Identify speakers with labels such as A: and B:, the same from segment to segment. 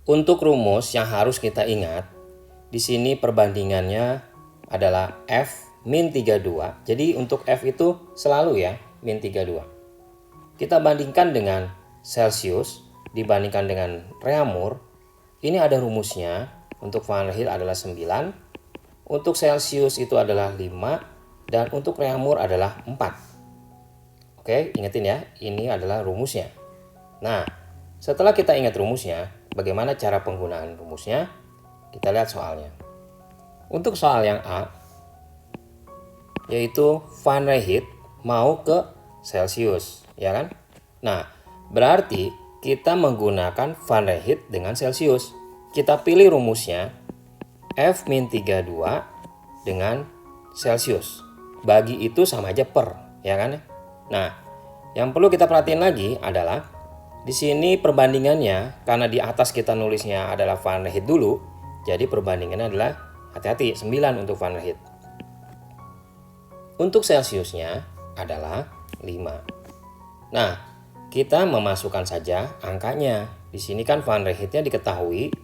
A: Untuk rumus yang harus kita ingat, di sini perbandingannya adalah F min 32. Jadi untuk F itu selalu ya, min 32. Kita bandingkan dengan Celsius, dibandingkan dengan Reaumur. Ini ada rumusnya. Untuk Fahrenheit adalah 9, untuk Celsius itu adalah 5, dan untuk Reaumur adalah 4. Oke, ingetin ya, ini adalah rumusnya. Nah, setelah kita ingat rumusnya, bagaimana cara penggunaan rumusnya? Kita lihat soalnya. Untuk soal yang A, yaitu Fahrenheit mau ke Celsius, ya kan? Nah, berarti kita menggunakan Fahrenheit dengan Celsius. Kita pilih rumusnya F-32 dengan Celsius. Bagi itu sama aja per, ya kan? Nah, yang perlu kita perhatiin lagi adalah di sini perbandingannya, karena di atas kita nulisnya adalah Fahrenheit dulu, jadi perbandingannya adalah hati-hati 9 untuk Fahrenheit. Untuk Celsiusnya adalah 5. Nah, kita memasukkan saja angkanya. Di sini kan Fahrenheitnya diketahui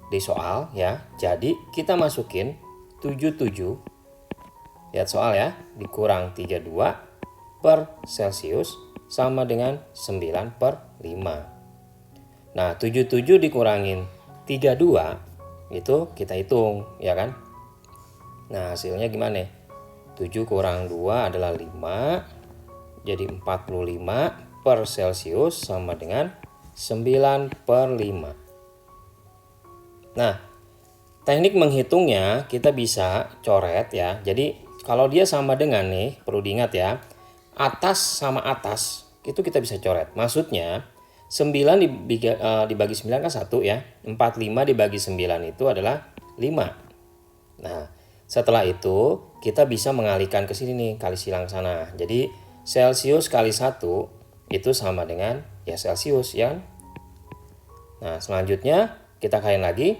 A: di soal ya. Jadi kita masukin 77. Lihat soal ya, dikurang 32 per Celsius sama dengan 9 per 5. Nah, 77 dikurangin 32 itu kita hitung ya kan. Nah, hasilnya gimana? 7 kurang 2 adalah 5. Jadi 45 per Celsius sama dengan 9 per 5. Nah, teknik menghitungnya kita bisa coret ya. Jadi kalau dia sama dengan nih, perlu diingat ya, atas sama atas itu kita bisa coret. Maksudnya 9 dibagi 9 kan 1 ya. 45 dibagi 9 itu adalah 5. Nah, setelah itu kita bisa mengalihkan ke sini nih, kali silang sana. Jadi Celsius kali 1 itu sama dengan ya Celsius ya. Nah, selanjutnya kita kaliin lagi.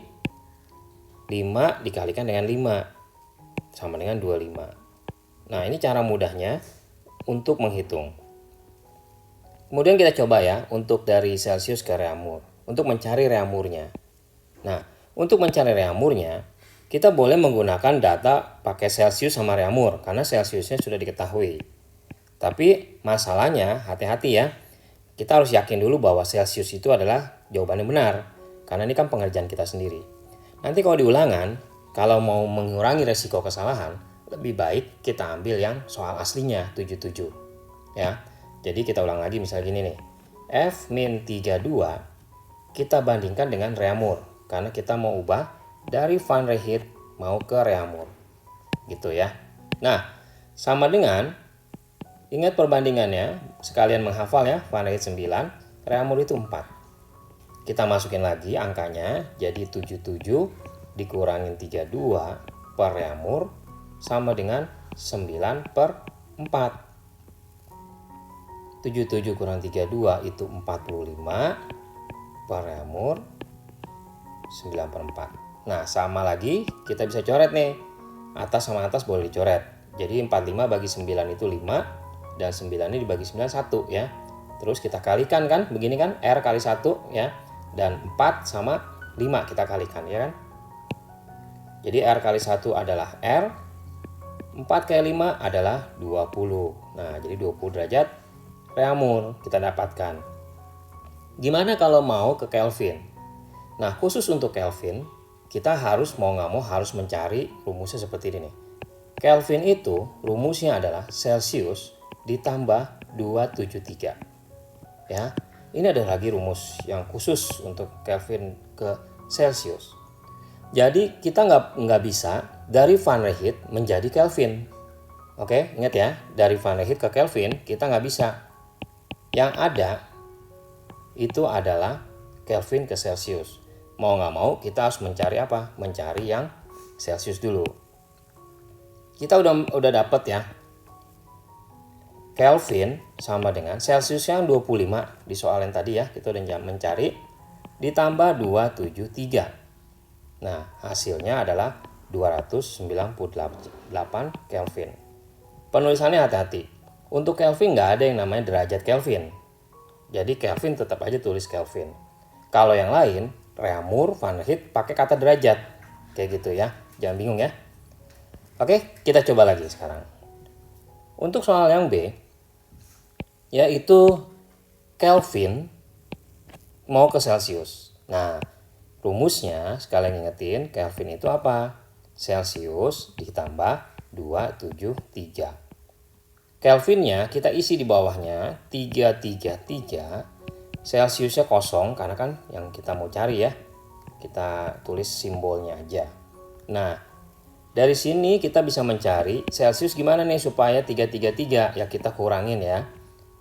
A: 5 dikalikan dengan 5 sama dengan 25. Nah, ini cara mudahnya untuk menghitung. Kemudian kita coba ya untuk dari Celsius ke Reaumur, untuk mencari Reaumurnya. Nah, untuk mencari Reaumurnya, kita boleh menggunakan data pakai Celsius sama Reaumur karena Celsiusnya sudah diketahui. Tapi masalahnya hati-hati ya, kita harus yakin dulu bahwa Celsius itu adalah jawaban yang benar karena ini kan pengerjaan kita sendiri. Nanti kalau di ulangan, kalau mau mengurangi resiko kesalahan, lebih baik kita ambil yang soal aslinya 77 ya. Jadi kita ulang lagi misalnya gini nih. F-32 kita bandingkan dengan Reaumur karena kita mau ubah dari Fahrenheit mau ke Reaumur. Gitu ya. Nah, sama dengan ingat perbandingannya, sekalian menghafal ya, Fahrenheit 9, Reaumur itu 4. Kita masukin lagi angkanya, jadi 77 dikurangin 32 per Reaumur sama dengan 9 per 4. 77 kurang 32 itu 45 per Reaumur 9 per 4. Nah, sama lagi kita bisa coret nih. Atas sama atas boleh dicoret. Jadi 45 bagi 9 itu 5 dan 9 ini dibagi 9 1 ya. Terus kita kalikan kan, begini kan, R kali 1 ya. Dan 4 sama 5 kita kalikan ya kan. Jadi R kali 1 adalah R, 4 kali 5 adalah 20. Nah, jadi 20 derajat Reaumur kita dapatkan. Gimana kalau mau ke Kelvin? Nah, khusus untuk Kelvin, kita harus mau nggak mau harus mencari rumusnya seperti ini nih. Kelvin itu rumusnya adalah Celsius ditambah 273. Ya, ini ada lagi rumus yang khusus untuk Kelvin ke Celsius. Jadi kita nggak bisa dari Fahrenheit menjadi Kelvin. Oke, ingat ya, dari Fahrenheit ke Kelvin kita nggak bisa. Yang ada itu adalah Kelvin ke Celsius. Mau nggak mau kita harus mencari apa? Mencari yang Celsius dulu. Kita udah dapat ya. Kelvin sama dengan Celsius yang 25 di soal yang tadi ya. Kita udah mencari ditambah 273. Nah, hasilnya adalah 298 Kelvin. Penulisannya hati-hati. Untuk Kelvin nggak ada yang namanya derajat Kelvin. Jadi Kelvin tetap aja tulis Kelvin. Kalau yang lain, Reaumur, Fahrenheit pakai kata derajat. Kayak gitu ya. Jangan bingung ya. Oke, kita coba lagi sekarang. Untuk soal yang B, yaitu Kelvin mau ke Celsius. Nah, rumusnya sekalian ingetin, Kelvin itu apa? Celsius ditambah 273. Kelvinnya kita isi di bawahnya 333. Celsiusnya kosong karena kan yang kita mau cari ya. Kita tulis simbolnya aja. Nah, dari sini kita bisa mencari Celsius gimana nih supaya 333, ya kita kurangin ya.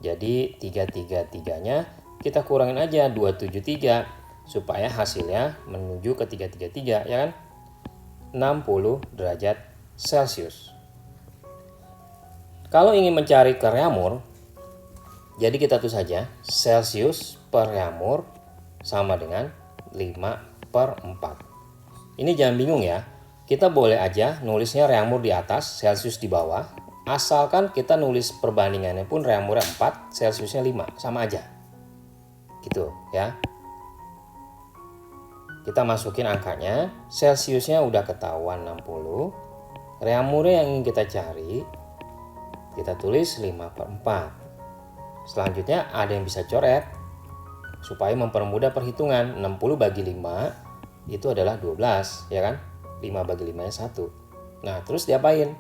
A: Jadi 333-nya kita kurangin aja 273 supaya hasilnya menuju ke 333 ya kan. 60 derajat Celcius. Kalau ingin mencari ke reaumur, jadi kita tulis saja Celsius per reaumur sama dengan 5/4. Ini jangan bingung ya. Kita boleh aja nulisnya reaumur di atas, Celsius di bawah. Asalkan kita nulis perbandingannya pun reaumurnya 4, Celsiusnya 5, sama aja. Gitu ya. Kita masukin angkanya, Celsiusnya udah ketahuan 60. Reaumurnya yang ingin kita cari, kita tulis 5/4. Selanjutnya ada yang bisa coret supaya mempermudah perhitungan. 60 bagi 5 itu adalah 12 ya kan. 5 bagi 5 nya 1. Nah terus diapain?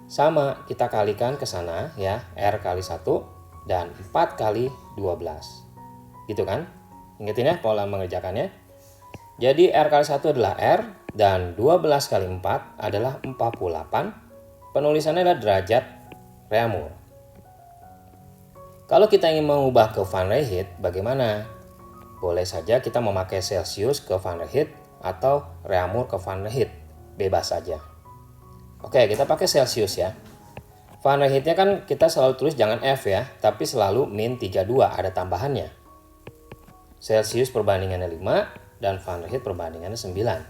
A: Sama, kita kalikan ke sana ya, R kali 1 dan 4 kali 12. Gitu kan? Ingetin ya pola mengerjakannya. Jadi R kali 1 adalah R dan 12 kali 4 adalah 48. Penulisannya adalah derajat reaumur. Kalau kita ingin mengubah ke Fahrenheit, bagaimana? Boleh saja kita memakai Celsius ke Fahrenheit atau reaumur ke Fahrenheit. Bebas saja. Oke, kita pakai Celsius ya. Fahrenheitnya kan kita selalu tulis jangan F ya, tapi selalu -32, ada tambahannya. Celsius perbandingannya 5 dan Fahrenheit perbandingannya 9.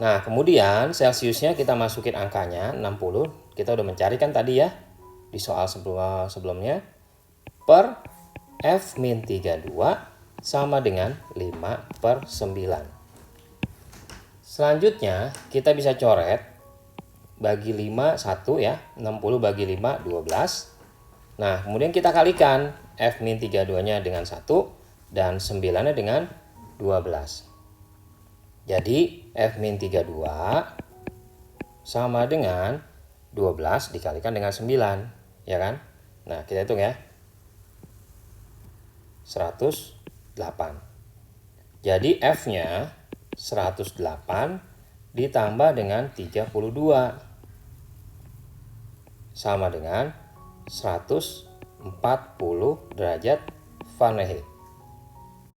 A: Nah, kemudian Celsiusnya kita masukin angkanya 60. Kita udah mencari kan tadi ya di soal sebelumnya. Per F-32 sama dengan 5/9. Selanjutnya kita bisa coret bagi 5 1 ya. 60 bagi 5 12. Nah, kemudian kita kalikan F-32-nya dengan 1 dan 9-nya dengan 12. Jadi F-32 sama dengan 12 dikalikan dengan 9, ya kan? Nah, kita hitung ya. 108. Jadi F-nya 108 ditambah dengan 32 sama dengan 140 derajat Fahrenheit.